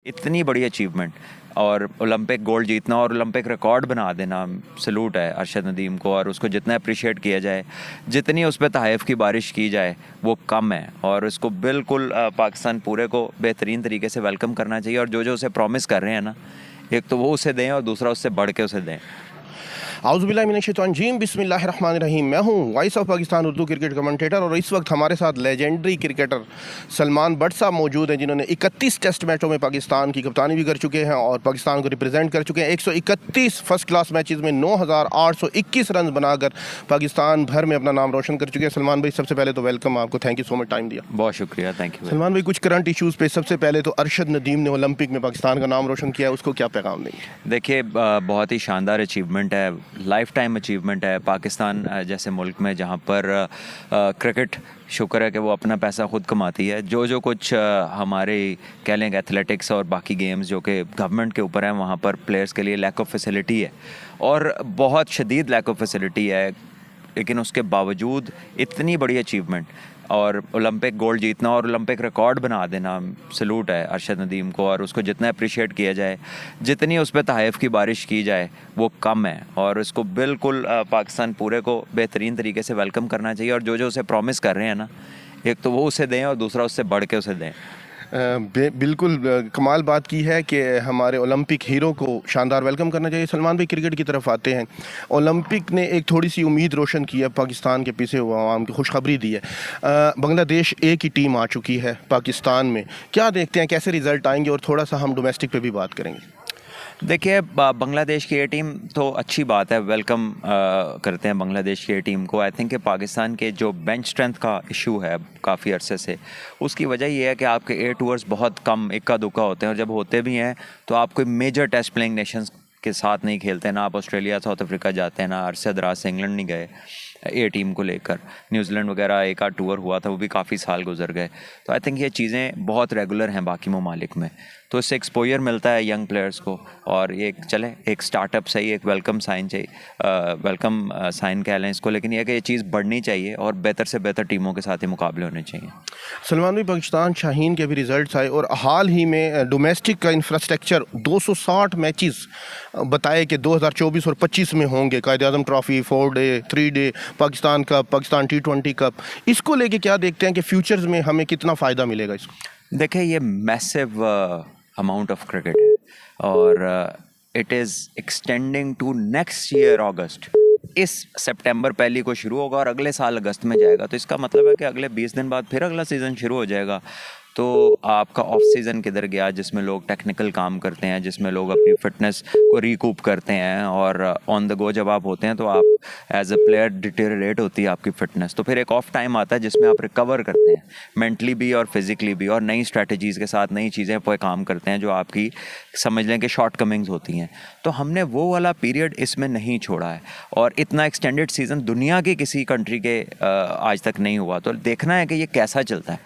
इतनी बड़ी अचीवमेंट और ओलंपिक गोल्ड जीतना और ओलंपिक रिकॉर्ड बना देना, सलूट है अरशद नदीम को। और उसको जितना अप्रिशिएट किया जाए, जितनी उस पर तहफ़ की बारिश की जाए वो कम है। और उसको बिल्कुल पाकिस्तान पूरे को बेहतरीन तरीके से वेलकम करना चाहिए। और जो जो उसे प्रॉमिस कर रहे हैं ना, एक तो वो उसे दें और दूसरा उससे बढ़ के उसे दें। आउज़ुबिल्लाहि मिनश्शैतानिर्रजीम बिस्मिल्लाहिर्रहमानिर्रहीम। मैं हूँ voice of Pakistan Urdu cricket commentator और इस वक्त हमारे साथ लेजेंडरी क्रिकेटर सलमान बट साहब मौजूद हैं, जिन्होंने 31 टेस्ट मैचों में पाकिस्तान की कप्तानी भी कर चुके हैं और पाकिस्तान को रिप्रेजेंट कर चुके हैं। 131 फर्स्ट क्लास मैचेस में 9,821 रन बनाकर पाकिस्तान भर में अपना नाम रोशन कर चुके हैं। सलमान भाई, सबसे पहले तो वेलकम, आपको thank you so much time दिया। बहुत शुक्रिया, थैंक यू। सलमान भाई, कुछ करंट इशूज़ पे सबसे पहले तो अरशद नदीम ने ओलंपिक में पाकिस्तान का नाम रोशन किया है, उसको क्या पैगाम देंगे? देखिए, बहुत ही शानदार अचीवमेंट है, लाइफ टाइम अचीवमेंट है। पाकिस्तान जैसे मुल्क में जहाँ पर क्रिकेट, शुक्र है कि वो अपना पैसा खुद कमाती है। जो जो कुछ हमारे कह लेंगे एथलेटिक्स और बाकी गेम्स जो कि गवर्नमेंट के ऊपर हैं, वहाँ पर प्लेयर्स के लिए लैक ऑफ फैसिलिटी है और बहुत शदीद लैक ऑफ फैसिलिटी है। लेकिन उसके बावजूद इतनी बड़ी अचीवमेंट और ओलंपिक गोल्ड जीतना और ओलंपिक रिकॉर्ड बना देना, सलूट है अरशद नदीम को। और उसको जितना अप्रिशिएट किया जाए, जितनी उस पर तहफ़ की बारिश की जाए वो कम है। और उसको बिल्कुल पाकिस्तान पूरे को बेहतरीन तरीके से वेलकम करना चाहिए। और जो जो उसे प्रॉमिस कर रहे हैं ना, एक तो वो उसे दें और दूसरा उससे बढ़ के उसे दें। बिल्कुल कमाल बात की है कि हमारे ओलंपिक हीरो को शानदार वेलकम करना चाहिए। सलमान भाई, क्रिकेट की तरफ आते हैं। ओलंपिक ने एक थोड़ी सी उम्मीद रोशन की है, पाकिस्तान के पीछे हुआ आवाम की खुशखबरी दी है। बांग्लादेश ए की टीम आ चुकी है पाकिस्तान में, क्या देखते हैं कैसे रिजल्ट आएंगे? और थोड़ा सा हम डोमेस्टिक पे भी बात करेंगे। देखिए, बांग्लादेश की ये टीम तो अच्छी बात है, वेलकम करते हैं बांग्लादेश की ये टीम को। आई थिंक कि पाकिस्तान के जो बेंच स्ट्रेंथ का इशू है काफ़ी अरसे से, उसकी वजह ये है कि आपके एयर टूर्स बहुत कम इक्का दुक्का होते हैं। और जब होते भी हैं तो आप कोई मेजर टेस्ट प्लेइंग नेशंस के साथ नहीं खेलते ना। आप ऑस्ट्रेलिया, साउथ अफ्रीका जाते हैं ना, अरसे दराज से इंग्लैंड नहीं गए ए टीम को लेकर। न्यूजीलैंड वगैरह एक आध टूर हुआ था, वो भी काफ़ी साल गुजर गए। तो आई थिंक ये चीज़ें बहुत रेगुलर हैं बाकी ममालिक में, तो इससे एक्सपोजर मिलता है यंग प्लेयर्स को। और ये चले एक स्टार्टअप सही, एक वेलकम साइन चाहिए, वेलकम साइन कह लें इसको। लेकिन यह कि ये चीज़ बढ़नी चाहिए और बेहतर से बेहतर टीमों के साथ ही मुकाबले होने चाहिए। सलमान भाई, पाकिस्तान शाहीन के भी रिजल्ट्स आए और हाल ही में डोमेस्टिक का इंफ्रास्ट्रक्चर 260 मैचेस बताए कि 2024 और 25 में होंगे। Quaid-e-Azam trophy, 4 day 3 day, Pakistan cup, Pakistan T20 cup, इसको लेके क्या देखते हैं कि फ्यूचर्स में हमें कितना फ़ायदा मिलेगा इसको? देखिए, ये मैसिव अमाउंट ऑफ क्रिकेट है और it is extending to next year August. इस सितंबर पहली को शुरू होगा और अगले साल अगस्त में जाएगा। तो इसका मतलब है कि अगले 20 दिन बाद फिर अगला सीज़न शुरू हो जाएगा। तो आपका ऑफ सीज़न किधर गया, जिसमें लोग टेक्निकल काम करते हैं, जिसमें लोग अपनी फिटनेस को रिकूप करते हैं। और ऑन द गो जब आप होते हैं तो आप एज अ प्लेयर डिटेरिएट होती है आपकी फिटनेस। तो फिर एक ऑफ टाइम आता है जिसमें आप रिकवर करते हैं मेंटली भी और फिजिकली भी, और नई स्ट्रैटेजीज़ के साथ नई चीज़ें पर काम करते हैं जो आपकी समझ लें कि शॉर्ट कमिंग्स होती हैं। तो हमने वो वाला पीरियड इसमें नहीं छोड़ा है और इतना एक्सटेंडेड सीज़न दुनिया की किसी कंट्री के आज तक नहीं हुआ। तो देखना है कि ये कैसा चलता है।